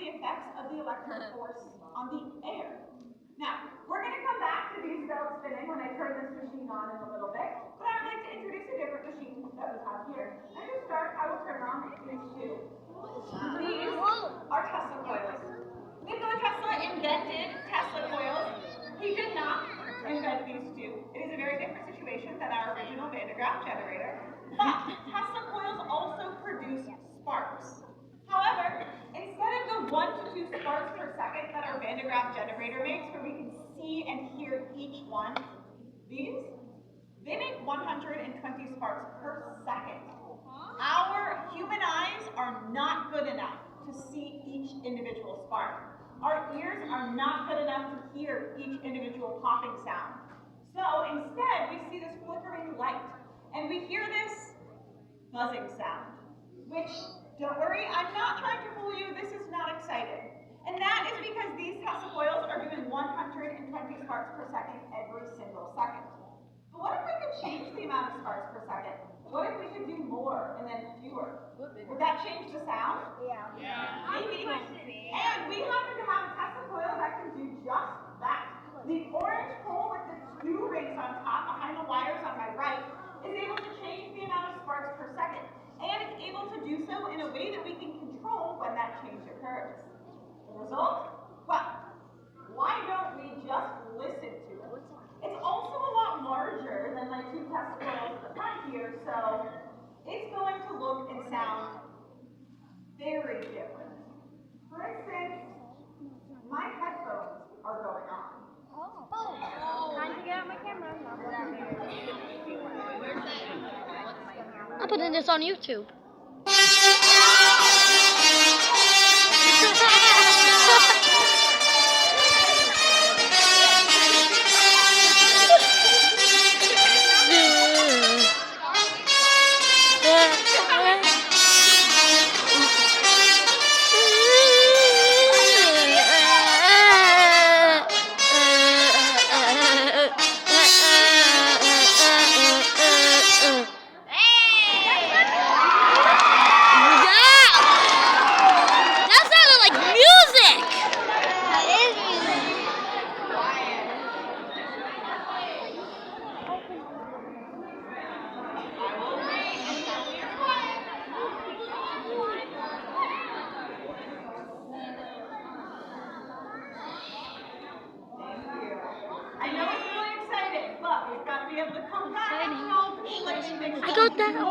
the effects of the electric force on the air. Now, we're going to come back to these belts spinning when I turn this machine on in a little bit, but I would like to introduce a different machine that we have here. And to start, I will turn on these two. These are Tesla coils. Nikola Tesla invented Tesla coils. He did not invent these two. It is a very different situation than our original Van de Graaff generator. But Tesla coils also produce sparks. However, instead of the 1 to 2 sparks per second that our Van de Graaff generator makes, where we can see and hear each one, they make 120 sparks per second. Our human eyes are not good enough to see each individual spark. Our ears are not good enough to hear each individual popping sound. So instead, we see this flickering light, and we hear this buzzing sound, which, don't worry, I'm not trying to fool you, this is not exciting. And that is because these Tesla coils are doing 120 sparks per second every single second. But what if we could change the amount of sparks per second? What if we could do more and then fewer? Would that change the sound? Yeah. Maybe. And we happen to have a Tesla coil that can do just that. The orange pole with the 2 rings on top behind the wires on my right is able to change the amount of sparks per second. And it's able to do so in a way that we can control when that change occurs. The result? Well, why don't we just listen to it? It's also a lot larger than my 2 Tesla coils at the front here, so it's going to look and sound very different. For instance, my headphones are going on. Time to get out my camera. I'm putting this on YouTube. I got that all.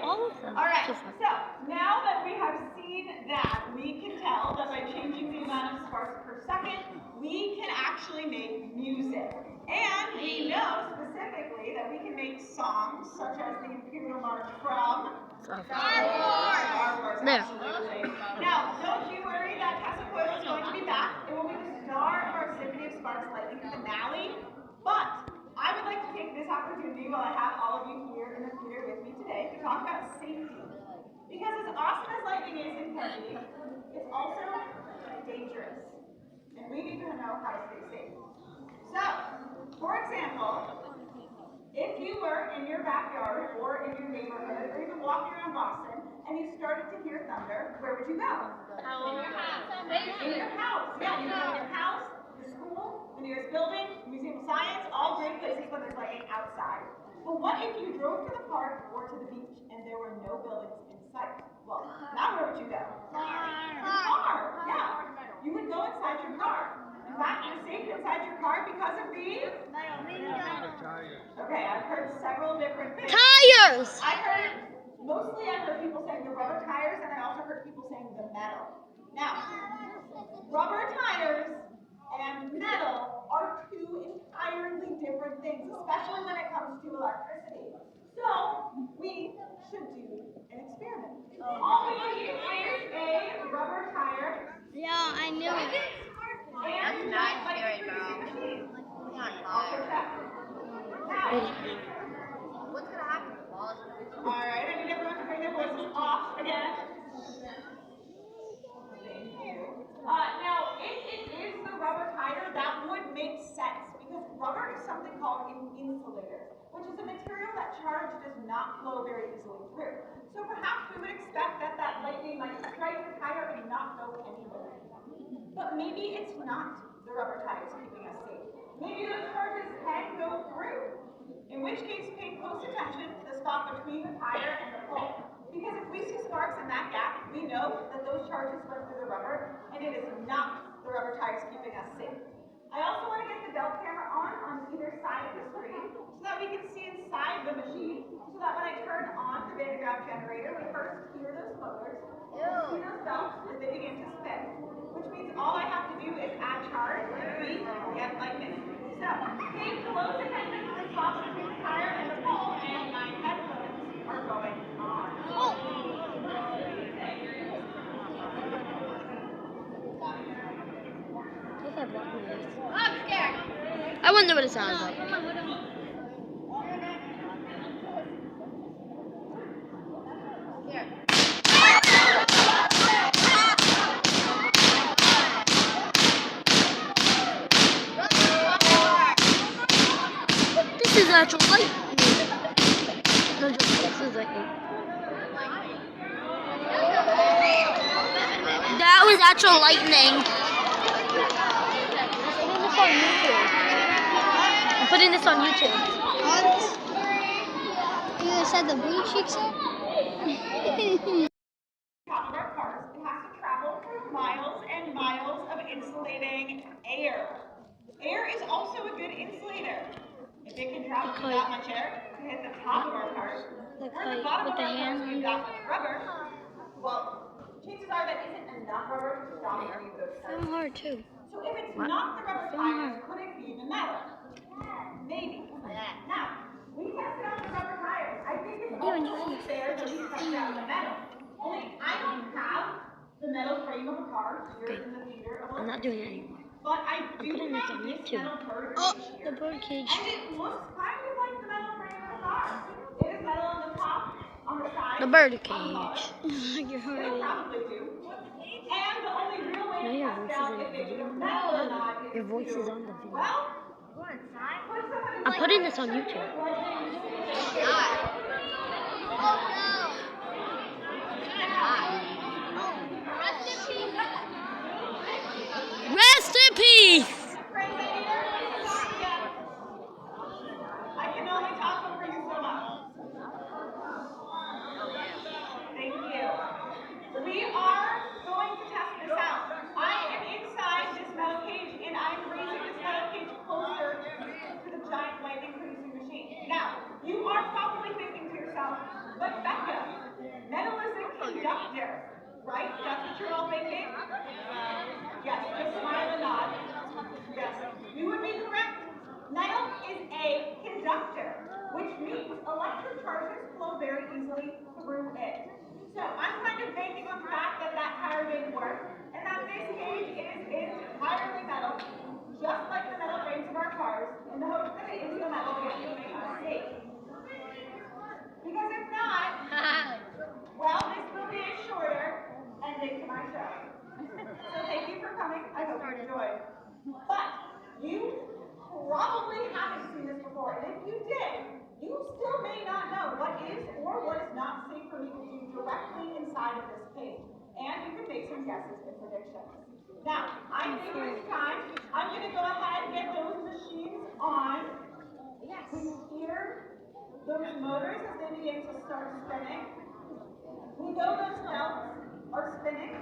All of them. All right, so now that we have seen that, we can tell that by changing the amount of sparks per second, we can actually make music. And we know specifically that we can make songs such as the Imperial March from Star Wars. There. Absolutely. Now, don't you worry, that Tesla coil is going to be back. It will be the star of our Symphony of Sparks lightning finale. But I would like to take this opportunity while I have all of you here in the theater with me today to talk about safety. Because as awesome as lightning is and can be, it's also dangerous. And we need to know how to stay safe. So, for example, if you were in your backyard or in your neighborhood or even walking around Boston and you started to hear thunder, where would you go? In your house. In your house. Yeah, you go in your house, your school, the nearest building, Museum of Science, all great places when there's lightning outside. But what if you drove to the park or to the beach and there were no buildings in sight? Well, now where would you go? Your car. Yeah. You would go inside your car. In fact, you're safe inside your car because of the... Okay, I've heard several different things. Tires! Mostly I've heard people saying the rubber tires, and I also heard people saying the metal. Now, rubber tires and metal are 2 entirely different things, especially when it comes to electricity. So, we should do an experiment. All we need is a rubber tire. Yeah, I knew it. And not scary, bro. Also check. Now, What's gonna happen? alright, I need everyone to bring their voices off again. Thank you. Now, if it is the rubber tire, that would make sense because rubber is something called an insulator. which is a material that charge does not flow very easily through. So perhaps we would expect that that lightning might strike the tire and not go anywhere. But maybe it's not the rubber tires keeping us safe. Maybe those charges can go through. In which case, pay close attention to the spot between the tire and the pole. Because if we see sparks in that gap, we know that those charges went through the rubber, and it is not the rubber tires keeping us safe. I also want to get the belt camera on either side of the screen so that we can see inside the machine, so that when I turn on the pantograph generator, we first hear those motors, see those belts as they begin to spin, which means all I have to do is add charge and we get lightning. So, pay close attention to the spots between the tire and the pole, and my headphones are going on. I'm scared. I wonder what it sounds like. This is actual lightning. No joke, this is lightning. That was actual lightning. I'm putting this on YouTube. You said the blue cheeks Top of our cars, it has to travel through miles and miles of insulating air. Air is also a good insulator. If it can travel through that much air to hit the top of our cars, The or the kite bottom with of the our hand cars on with it. that much rubber, well, chances are that isn't enough rubber to stop any of those Film charges. hard too. So if it's not the rubber tires, could it be the metal? Maybe. Now, we tested out the rubber tires. I think it's only fair that we test out the metal. Only I don't have the metal frame of a car here in the theater of I'm not doing it anymore. but I do putting this have on this YouTube. metal bird Oh, cage the here. bird cage. And it looks kind of like the metal frame of a car. It is metal on the top, on the side, The bird on the cage. bottom. You're It'll hurting. probably do. And the only real way No, to your test voice is out in if the it's video. metal or not is Your voice to, is on the video. well, I'm putting this on YouTube. Rest in peace. I can only talk over you so much. Thank you. We are going to test this out. I am inside this metal cage and I'm raising this metal cage closer to the giant lightning producing machine. Now, you are probably thinking to yourself, but Becca, metal is a conductor, right? That's what you're all thinking? Yes, just smile and nod. Yes, you would be correct. Metal is a conductor, which means electric charges flow very easily through it. So I'm kind of banking on the fact that that tire didn't work, and that this cage is entirely metal, just like the metal frames of our cars, in the hopes that it is the metal that will make us safe. Because if not, well, this will be a shorter ending to my show. So thank you for coming. I hope you enjoyed. But you probably haven't seen this before, and if you did, you still may not know what is or what is not safe for me to do directly inside of this cage. And you can make some guesses and predictions. Now, I think it's time. I'm going to go ahead and get those machines on. We hear those motors as they begin to start spinning. We know those belts are spinning.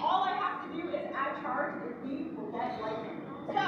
All I have to do is add charge and we will get lightning. So,